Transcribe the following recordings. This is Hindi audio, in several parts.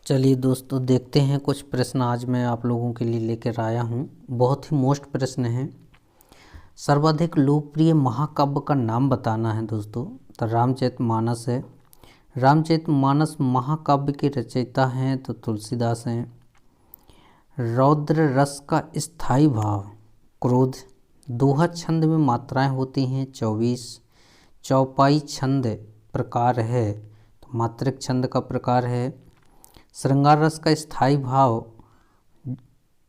चलिए दोस्तों, देखते हैं कुछ प्रश्न आज मैं आप लोगों के लिए लेकर आया हूँ। बहुत ही मोस्ट प्रश्न है। सर्वाधिक लोकप्रिय महाकाव्य का नाम बताना है दोस्तों। तो रामचरितमानस है। रामचरितमानस महाकाव्य के रचयिता हैं तो तुलसीदास हैं। रौद्र रस का स्थायी भाव क्रोध। दोहा छंद में मात्राएं होती हैं 24। चौपाई छंद प्रकार है तो मात्रिक छंद का प्रकार है। श्रृंगार रस का स्थायी भाव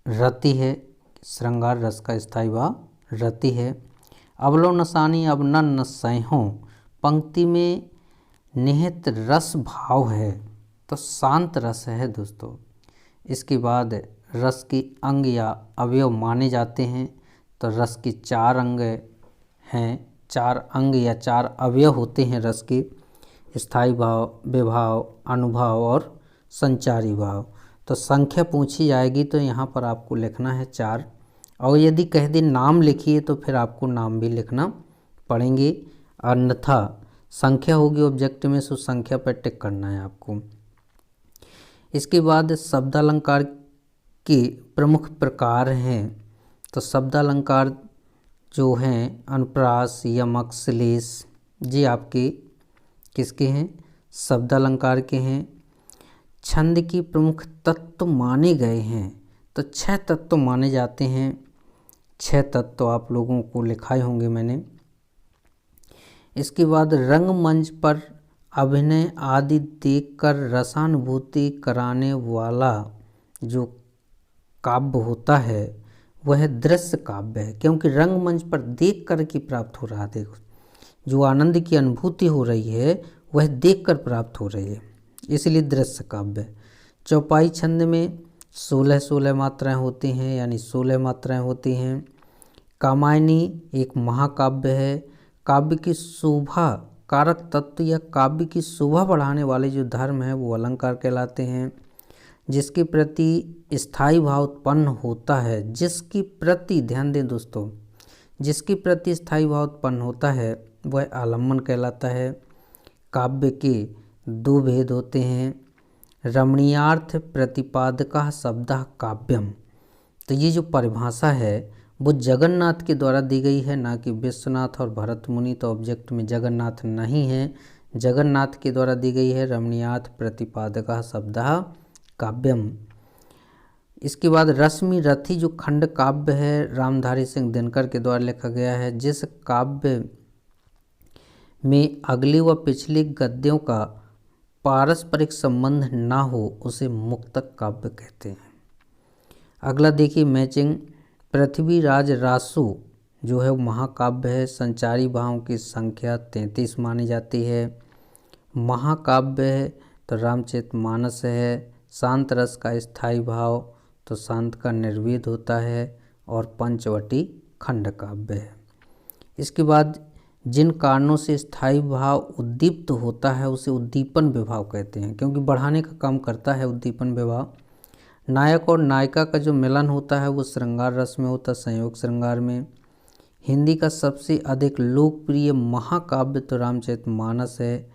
रति है। श्रृंगार रस का स्थायी भाव रति है। अवलो नसानी अब न सैहों पंक्ति में निहित रस भाव है तो शांत रस है दोस्तों। इसके बाद रस की अंग या अवयव माने जाते हैं तो रस की 4 अंग हैं। 4 अंग या 4 अवयव होते हैं रस के: स्थायी भाव, विभाव, अनुभाव और संचारी भाव। तो संख्या पूछी जाएगी तो यहाँ पर आपको लिखना है 4, और यदि कह दे नाम लिखिए तो फिर आपको नाम भी लिखना पड़ेंगे, अन्यथा संख्या होगी ऑब्जेक्ट में सो संख्या पर टिक करना है आपको। इसके बाद शब्दालंकार के प्रमुख प्रकार हैं। तो शब्दालंकार जो हैं अनुप्रास, यमक, श्लेष, ये आपके किसके हैं? शब्दालंकार के हैं। छंद की प्रमुख तत्व माने गए हैं तो 6 तत्व माने जाते हैं। 6 तत्व आप लोगों को लिखाए होंगे मैंने। इसके बाद रंगमंच पर अभिनय आदि देखकर रसानुभूति कराने वाला जो काव्य होता है वह दृश्य काव्य है, क्योंकि रंगमंच पर देख कर के प्राप्त हो रहा है। देखो, जो आनंद की अनुभूति हो रही है वह देखकर प्राप्त हो रही है, इसलिए दृश्य काव्य। चौपाई छंद में 16 मात्राएं होती हैं, यानी 16 मात्राएं होती हैं। कामायनी एक महाकाव्य है। काव्य की शोभा कारक तत्व या काव्य की शोभा बढ़ाने वाले जो धर्म है वो अलंकार कहलाते हैं। जिसके प्रति स्थायी भाव उत्पन्न होता है, जिसकी प्रति, ध्यान दें दोस्तों, जिसके प्रति स्थायी भाव उत्पन्न होता है वह आलम्बन कहलाता है। काव्य के 2 भेद होते हैं। रमणीयार्थ प्रतिपादकः शब्दः काव्यम। तो ये जो परिभाषा है वो जगन्नाथ के द्वारा दी गई है, ना कि विश्वनाथ और भरत मुनि। तो ऑब्जेक्ट में जगन्नाथ नहीं है, जगन्नाथ के द्वारा दी गई है। रमणीयार्थ प्रतिपादकः शब्दः काव्यम। इसके बाद रश्मि रथी जो खंड काव्य है रामधारी सिंह दिनकर के द्वारा लिखा गया है। जिस काव्य में अगले व पिछले गद्यों का पारस्परिक संबंध ना हो उसे मुक्तक काव्य कहते हैं। अगला देखिए मैचिंग। पृथ्वीराज रासु जो है वो महाकाव्य है। संचारी भावों की संख्या 33 मानी जाती है। महाकाव्य है तो रामचरितमानस है। शांत रस का स्थायी भाव तो शांत का निर्वेद होता है, और पंचवटी खंड काव्य है। इसके बाद जिन कारणों से स्थायी भाव उद्दीप्त होता है उसे उद्दीपन विभाव कहते हैं, क्योंकि बढ़ाने का काम करता है उद्दीपन विभाव। नायक और नायिका का जो मिलन होता है वो श्रृंगार रस में होता है, संयोग श्रृंगार में। हिंदी का सबसे अधिक लोकप्रिय महाकाव्य तो रामचरितमानस है।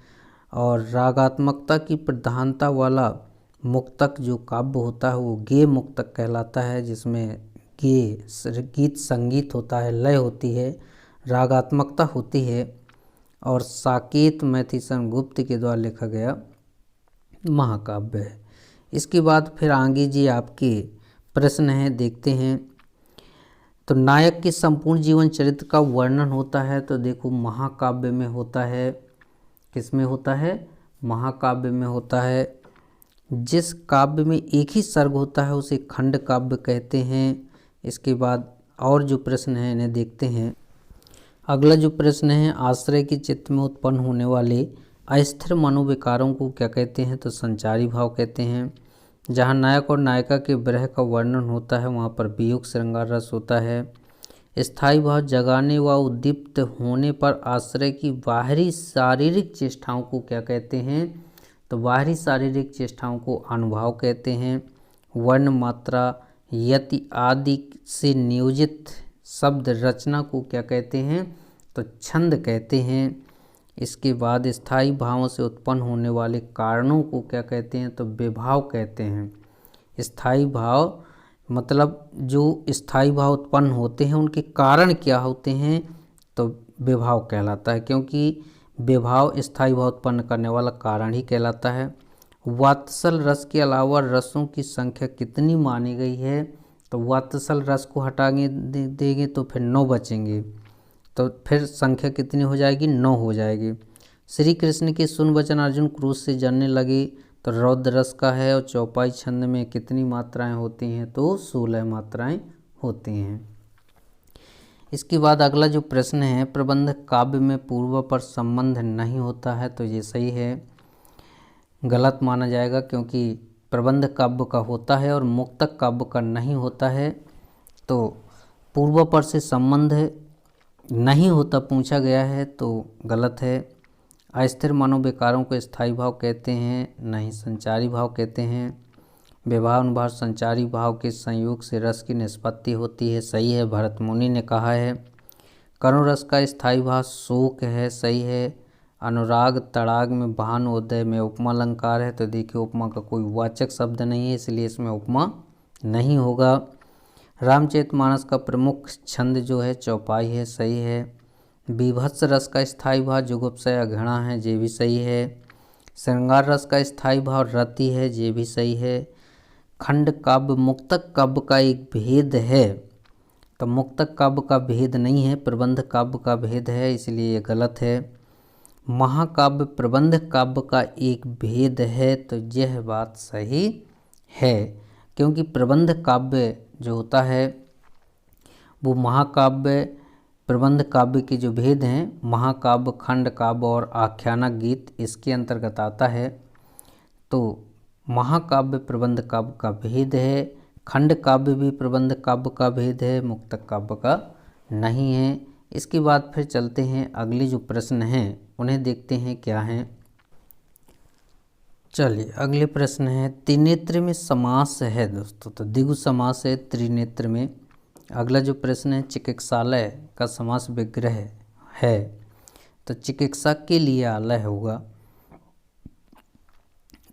और रागात्मकता की प्रधानता वाला मुक्तक जो काव्य होता है वो गेय मुक्तक कहलाता है, जिसमें गेय गीत संगीत होता है, लय होती है, रागात्मकता होती है, और साकेत मैथिसन गुप्त के द्वारा लिखा गया महाकाव्य है। इसके बाद फिर आगे जी आपके प्रश्न हैं, देखते हैं। तो नायक के संपूर्ण जीवन चरित्र का वर्णन होता है तो देखो महाकाव्य में होता है। किस में होता है? महाकाव्य में होता है। जिस काव्य में एक ही सर्ग होता है उसे खंड काव्य कहते हैं। इसके बाद और जो प्रश्न हैं इन्हें देखते हैं। अगला जो प्रश्न है, आश्रय की चित्त में उत्पन्न होने वाले अस्थिर मनोविकारों को क्या कहते हैं? तो संचारी भाव कहते हैं। जहाँ नायक और नायिका के विरह का वर्णन होता है वहाँ पर वियोग श्रृंगार रस होता है। स्थायी भाव जगाने व उद्दीप्त होने पर आश्रय की बाहरी शारीरिक चेष्टाओं को क्या कहते हैं? तो बाहरी शारीरिक चेष्टाओं को अनुभाव कहते हैं। वर्ण मात्रा यति आदि से नियोजित शब्द रचना को क्या कहते हैं? तो छंद कहते हैं। इसके बाद स्थायी भावों से उत्पन्न होने वाले कारणों को क्या कहते हैं, तो विभाव कहते हैं। स्थायी भाव मतलब जो स्थायी भाव उत्पन्न होते हैं उनके कारण क्या होते हैं, तो विभाव कहलाता है, क्योंकि विभाव स्थायी भाव उत्पन्न करने वाला कारण ही कहलाता है। वात्सल रस के अलावा रसों की संख्या कितनी मानी गई है, तो वात्सल रस को हटाएंगे देंगे तो फिर 9 बचेंगे, तो फिर संख्या कितनी हो जाएगी, 9 हो जाएगी। श्री कृष्ण के सुन वचन अर्जुन क्रोध से जलने लगे, तो रौद्र रस का है। और चौपाई छंद में कितनी मात्राएं होती हैं, तो 16 मात्राएं होती हैं। इसके बाद अगला जो प्रश्न है, प्रबंध काव्य में पूर्व पर संबंध नहीं होता है, तो ये सही है, गलत माना जाएगा, क्योंकि प्रबंध काव्य का होता है और मुक्तक काव्य का नहीं होता है। तो पूर्व पर से संबंध नहीं होता पूछा गया है, तो गलत है। अस्थिर मनोविकारों को स्थायी भाव कहते हैं, नहीं संचारी भाव कहते हैं। विभाव अनुभाव संचारी भाव के संयोग से रस की निष्पत्ति होती है, सही है, भरत मुनि ने कहा है। करुण रस का स्थायी भाव शोक है, सही है। अनुराग तड़ाग में भानुदय में उपमा अलंकार है, तो देखिए उपमा का कोई वाचक शब्द नहीं है, इसलिए इसमें उपमा नहीं होगा। रामचरितमानस का प्रमुख छंद जो है चौपाई है, सही है। बीभत्स रस का स्थायी भाव जुगुप्सा घृणा है, ये भी सही है। श्रृंगार रस का स्थायी भाव रति है, ये भी सही है। खंड काव्य मुक्तक काव्य का एक भेद है, तो मुक्तक काव्य का भेद नहीं है, प्रबंध काव्य का भेद है, इसलिए ये गलत है। महाकाव्य प्रबंध काव्य का एक भेद है, तो यह बात सही है, क्योंकि प्रबंध काव्य जो होता है वो महाकाव्य प्रबंध काव्य के जो भेद हैं, महाकाव्य खंड काव्य और आख्यानक गीत इसके अंतर्गत आता है। तो महाकाव्य प्रबंध काव्य का भेद है, खंड काव्य भी प्रबंध काव्य का भेद है, मुक्तक काव्य का नहीं है। इसके बाद फिर चलते हैं अगले जो प्रश्न हैं उन्हें देखते हैं क्या हैं। चलिए अगले प्रश्न है, त्रिनेत्र में समास है दोस्तों, तो द्विगु समास है त्रिनेत्र में। अगला जो प्रश्न है, चिकित्सालय का समास विग्रह है, तो चिकित्सा के लिए आलय होगा।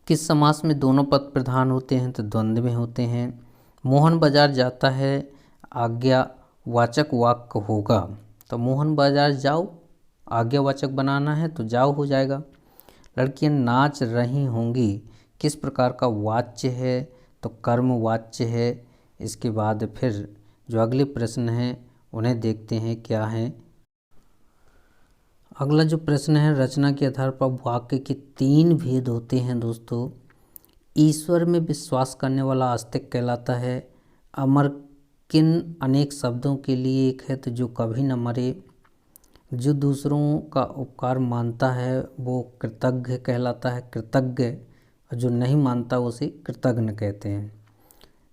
किस समास में दोनों पद प्रधान होते हैं, तो द्वंद्व में होते हैं। मोहन बाजार जाता है, आज्ञावाचक वाक्य होगा, तो मोहन बाजार जाओ, आज्ञावाचक बनाना है तो जाओ हो जाएगा। लड़कियां नाच रही होंगी, किस प्रकार का वाच्य है, तो कर्म वाच्य है। इसके बाद फिर जो अगले प्रश्न हैं उन्हें देखते हैं क्या हैं। अगला जो प्रश्न है, रचना के आधार पर वाक्य के 3 भेद होते हैं दोस्तों। ईश्वर में विश्वास करने वाला आस्तिक कहलाता है। अमर किन अनेक शब्दों के लिए एक है, तो जो कभी न मरे। जो दूसरों का उपकार मानता है वो कृतज्ञ कहलाता है, कृतज्ञ। और जो नहीं मानता उसे कृतज्ञ कहते हैं।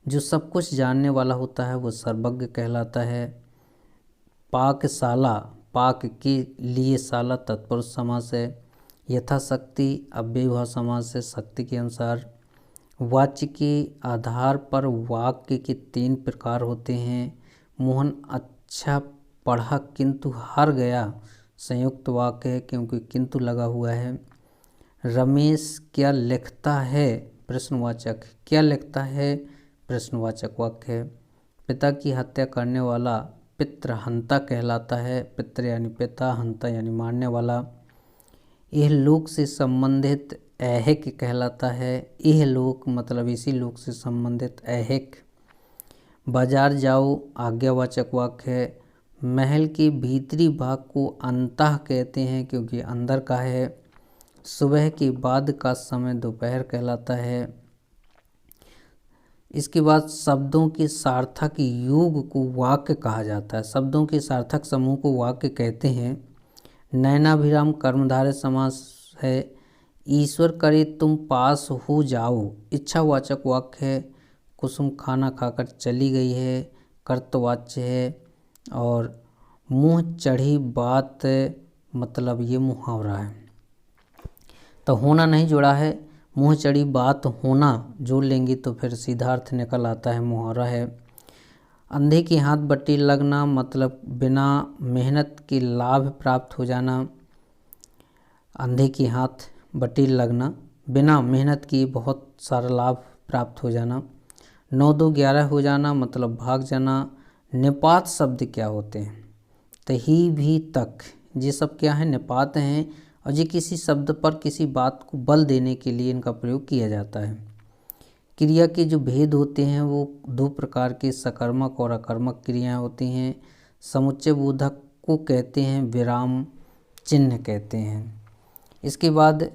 जो सब कुछ जानने वाला होता है वो सर्वज्ञ कहलाता है। पाकशाला, पाक के लिए शाला तत्पुरुष समास है। यथाशक्ति अव्ययभाव समास है, शक्ति के अनुसार। वाच्य के आधार पर वाक्य के 3 प्रकार होते हैं। मोहन अच्छा पढ़ा किंतु हार गया, संयुक्त वाक्य है क्योंकि किंतु लगा हुआ है। रमेश क्या लिखता है, प्रश्नवाचक। क्या लिखता है, प्रश्नवाचक वाक्य है। पिता की हत्या करने वाला पितृहंता कहलाता है। पितृ यानी पिता, हंता यानी मारने वाला। यह लोक से संबंधित ऐहिक कहलाता है। यह लोक मतलब इसी लोक से संबंधित ऐहिक। बाजार जाओ आज्ञावाचक वाक्य है। महल के भीतरी भाग को अंतः कहते हैं क्योंकि अंदर का है। सुबह के बाद का समय दोपहर कहलाता है। इसके बाद शब्दों के सार्थक योग को वाक्य कहा जाता है। शब्दों के सार्थक समूह को वाक्य कहते हैं। नयनाभिराम कर्मधारय समास है। ईश्वर करे तुम पास हो जाओ, इच्छावाचक वाक्य है। कुसुम खाना खाकर चली गई है, कर्तवाच्य है। और मुँह चढ़ी बात मतलब ये मुहावरा है, तो होना नहीं जुड़ा है। मुँह चढ़ी बात होना जोड़ लेंगे तो फिर सीधा अर्थ निकल आता है, मुहावरा है। अंधे के हाथ बट्टी लगना मतलब बिना मेहनत के लाभ प्राप्त हो जाना। अंधे की हाथ बटील लगना, बिना मेहनत किए बहुत सारा लाभ प्राप्त हो जाना, 9 2 11 हो जाना मतलब भाग जाना। निपात शब्द क्या होते हैं? तो ही भी तक, ये सब क्या है? निपात हैं और ये किसी शब्द पर किसी बात को बल देने के लिए इनका प्रयोग किया जाता है। क्रिया के जो भेद होते हैं वो 2 प्रकार के सकर्मक और अकर्मक क्रियाएं होती हैं। समुच्चय बोधक को कहते हैं, विराम चिन्ह कहते हैं। इसके बाद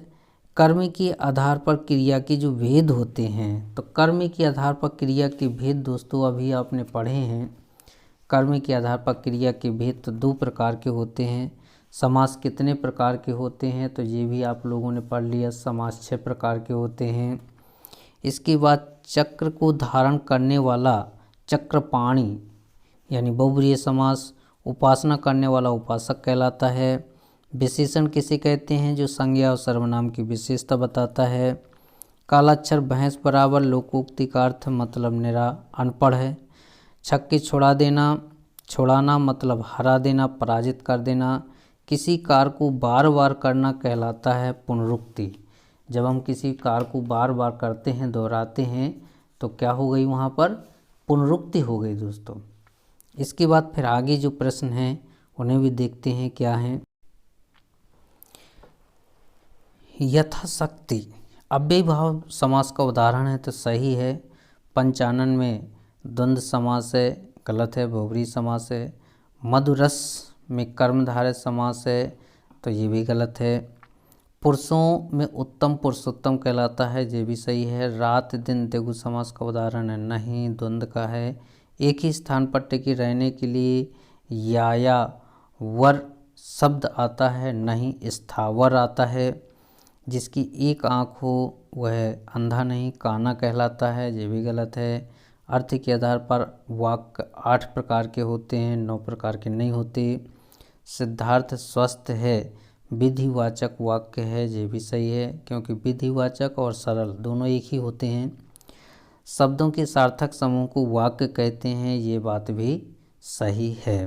कर्म के आधार पर क्रिया के जो भेद होते हैं, तो कर्म के आधार पर क्रिया के भेद दोस्तों अभी आपने पढ़े हैं। कर्म के आधार पर क्रिया के भेद तो 2 प्रकार के होते हैं। समास कितने प्रकार के होते हैं? तो ये भी आप लोगों ने पढ़ लिया, समास 6 प्रकार के होते हैं। इसके बाद चक्र को धारण करने वाला चक्रपाणी यानी बहुब्रीहि समास, उपासना करने वाला उपासक कहलाता है। विशेषण किसे कहते हैं? जो संज्ञा और सर्वनाम की विशेषता बताता है। कालाक्षर भैंस बराबर लोकोक्ति का अर्थ मतलब निरा अनपढ़ है। छक्के छुड़ा देना, छुड़ाना मतलब हरा देना, पराजित कर देना। किसी कार्य को बार बार करना कहलाता है पुनरुक्ति। जब हम किसी कार्य को बार बार करते हैं, दोहराते हैं, तो क्या हो गई? वहाँ पर पुनरुक्ति हो गई दोस्तों। इसके बाद फिर आगे जो प्रश्न हैं उन्हें भी देखते हैं क्या हैं। यथाशक्ति अव्ययीभाव समास का उदाहरण है तो सही है। पंचानन में द्वंद्व समास है, गलत है, बहुब्रीहि समास है। मधुरस में कर्मधारय समास है तो ये भी गलत है। पुरुषों में उत्तम पुरुषोत्तम कहलाता है, ये भी सही है। रात दिन द्विगु समास का उदाहरण है, नहीं, द्वंद्व का है। एक ही स्थान पर टिके रहने के लिए या वर शब्द आता है, नहीं, स्थावर आता है। जिसकी एक आँख हो वह अंधा नहीं, काना कहलाता है, ये भी गलत है। अर्थ के आधार पर वाक्य 8 प्रकार के होते हैं, 9 प्रकार के नहीं होते। सिद्धार्थ स्वस्थ है विधिवाचक वाक्य है, ये भी सही है, क्योंकि विधिवाचक और सरल दोनों एक ही होते हैं। शब्दों के सार्थक समूह को वाक्य कहते हैं, ये बात भी सही है।